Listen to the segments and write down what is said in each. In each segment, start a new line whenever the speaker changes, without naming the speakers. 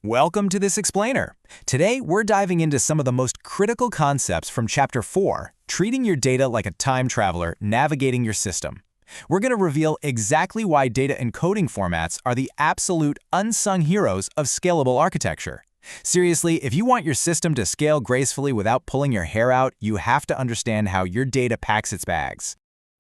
Welcome to this explainer. Today, we're diving into some of the most critical concepts from Chapter 4, treating your data like a time traveler navigating your system. We're going to reveal exactly why data encoding formats are the absolute unsung heroes of scalable architecture. Seriously, if you want your system to scale gracefully without pulling your hair out, you have to understand how your data packs its bags.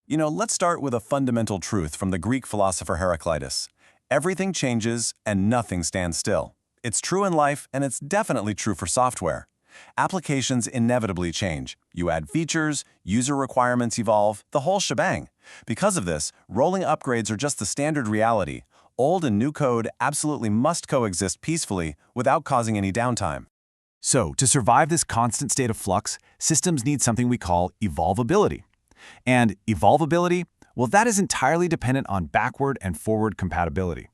Let's start with a fundamental truth from the Greek philosopher Heraclitus. Everything changes and nothing stands still. It's true in life, and it's definitely true for software. Applications inevitably change. You add features, user requirements evolve, the whole shebang. Because of this, rolling upgrades are just the standard reality. Old and new code absolutely must coexist peacefully without causing any downtime.
So, to survive this constant state of flux, systems need something we call evolvability. And evolvability, well, that is entirely dependent on backward and forward compatibility.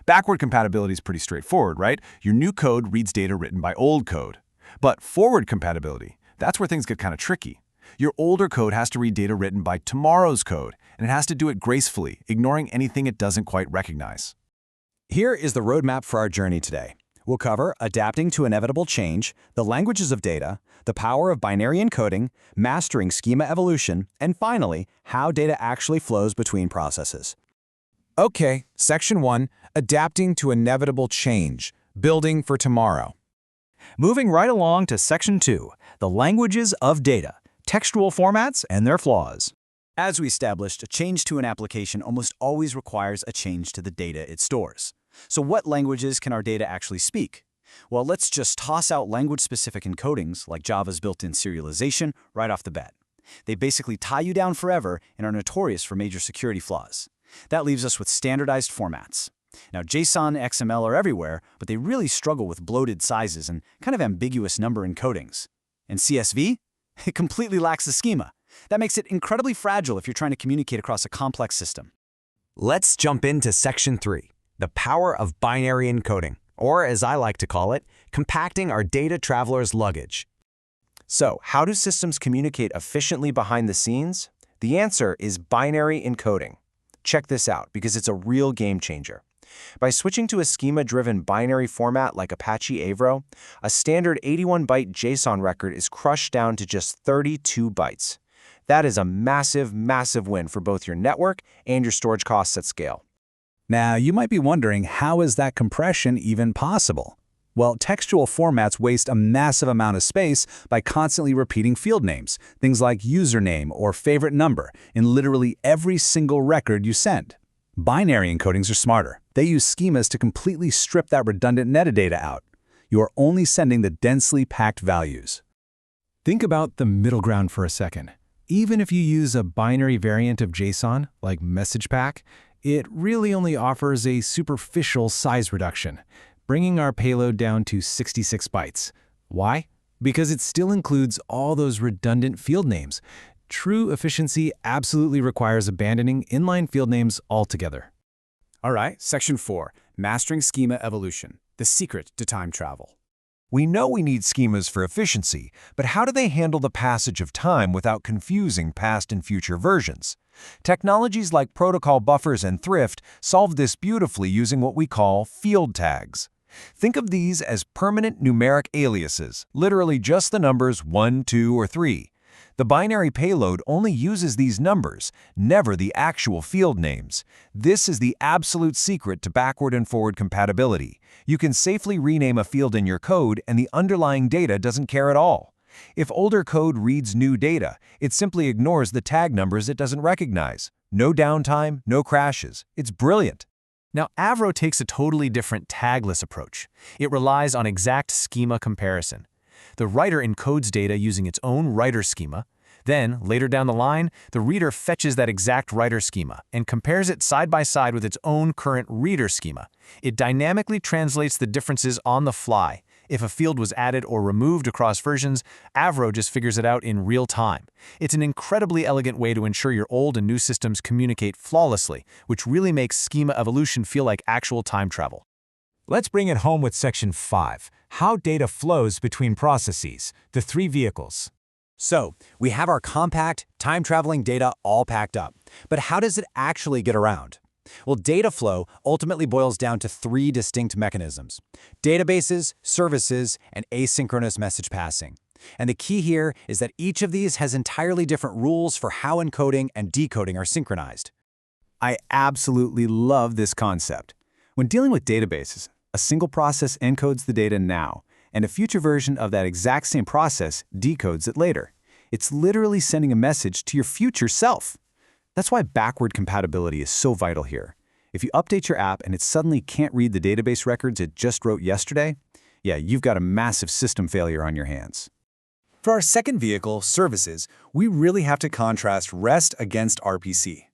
Backward compatibility is pretty straightforward, right? Your new code reads data written by old code. But forward compatibility, that's where things get kind of tricky. Your older code has to read data written by tomorrow's code, and it has to do it gracefully, ignoring anything it doesn't quite recognize.
Here is the roadmap for our journey today. We'll cover adapting to inevitable change, the languages of data, the power of binary encoding, mastering schema evolution, and finally, how data actually flows between processes. Okay, Section 1, Adapting to Inevitable Change, Building for Tomorrow. Moving right along to Section 2, The Languages of Data, Textual Formats and Their Flaws. As we established, a change to an application almost always requires a change to the data it stores. So what languages can our data actually speak? Well, let's just toss out language-specific encodings like Java's built-in serialization right off the bat. They basically tie you down forever and are notorious for major security flaws. That leaves us with standardized formats. Now, JSON, XML are everywhere, but they really struggle with bloated sizes and kind of ambiguous number encodings. And CSV? It completely lacks the schema. That makes it incredibly fragile if you're trying to communicate across a complex system. Let's jump into Section 3, the power of binary encoding, or as I like to call it, compacting our data traveler's luggage. So, how do systems communicate efficiently behind the scenes? The answer is binary encoding. Check this out, because it's a real game changer. By switching to a schema-driven binary format like Apache Avro, a standard 81-byte JSON record is crushed down to just 32 bytes. That is a massive, massive win for both your network and your storage costs at scale.
Now, you might be wondering, how is that compression even possible? Well, textual formats waste a massive amount of space by constantly repeating field names, things like username or favorite number, in literally every single record you send. Binary encodings are smarter. They use schemas to completely strip that redundant metadata out. You are only sending the densely packed values. Think about the middle ground for a second. Even if you use a binary variant of JSON, like MessagePack, it really only offers a superficial size reduction, bringing our payload down to 66 bytes. Why? Because it still includes all those redundant field names. True efficiency absolutely requires abandoning inline field names altogether.
All right, Section 4, Mastering Schema Evolution, the secret to time travel.
We know we need schemas for efficiency, but how do they handle the passage of time without confusing past and future versions? Technologies like protocol buffers and thrift solve this beautifully using what we call field tags. Think of these as permanent numeric aliases, literally just the numbers 1, 2, or 3. The binary payload only uses these numbers, never the actual field names. This is the absolute secret to backward and forward compatibility. You can safely rename a field in your code and the underlying data doesn't care at all. If older code reads new data, it simply ignores the tag numbers it doesn't recognize. No downtime, no crashes. It's brilliant.
Now, Avro takes a totally different tagless approach. It relies on exact schema comparison. The writer encodes data using its own writer schema. Then, later down the line, the reader fetches that exact writer schema and compares it side by side with its own current reader schema. It dynamically translates the differences on the fly. If a field was added or removed across versions, Avro just figures it out in real time. It's an incredibly elegant way to ensure your old and new systems communicate flawlessly, which really makes schema evolution feel like actual time travel.
Let's bring it home with Section 5, How Data Flows Between Processes, the 3 vehicles.
So, we have our compact, time-traveling data all packed up. But how does it actually get around? Well, data flow ultimately boils down to three distinct mechanisms: databases, services, and asynchronous message passing. And the key here is that each of these has entirely different rules for how encoding and decoding are synchronized.
I absolutely love this concept. When dealing with databases, a single process encodes the data now, and a future version of that exact same process decodes it later. It's literally sending a message to your future self. That's why backward compatibility is so vital here. If you update your app and it suddenly can't read the database records it just wrote yesterday, yeah, you've got a massive system failure on your hands.
For our second vehicle, services, we really have to contrast REST against RPC.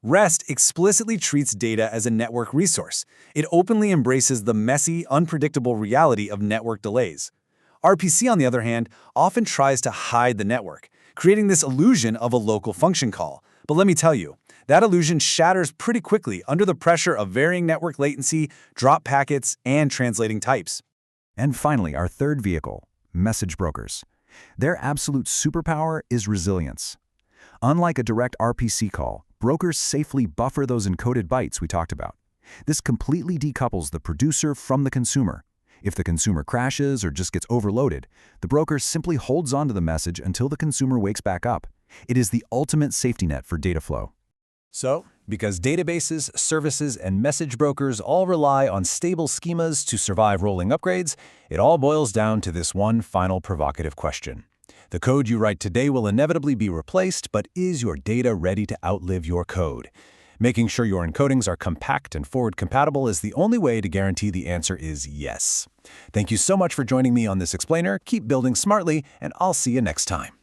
REST explicitly treats data as a network resource. It openly embraces the messy, unpredictable reality of network delays. RPC, on the other hand, often tries to hide the network, creating this illusion of a local function call. But let me tell you, that illusion shatters pretty quickly under the pressure of varying network latency, drop packets, and translating types.
And finally, our third vehicle, message brokers. Their absolute superpower is resilience. Unlike a direct RPC call, brokers safely buffer those encoded bytes we talked about. This completely decouples the producer from the consumer. If the consumer crashes or just gets overloaded, the broker simply holds onto the message until the consumer wakes back up. It is the ultimate safety net for data flow.
So, because databases, services, and message brokers all rely on stable schemas to survive rolling upgrades, it all boils down to this one final provocative question. The code you write today will inevitably be replaced, but is your data ready to outlive your code? Making sure your encodings are compact and forward-compatible is the only way to guarantee the answer is yes. Thank you so much for joining me on this explainer. Keep building smartly, and I'll see you next time.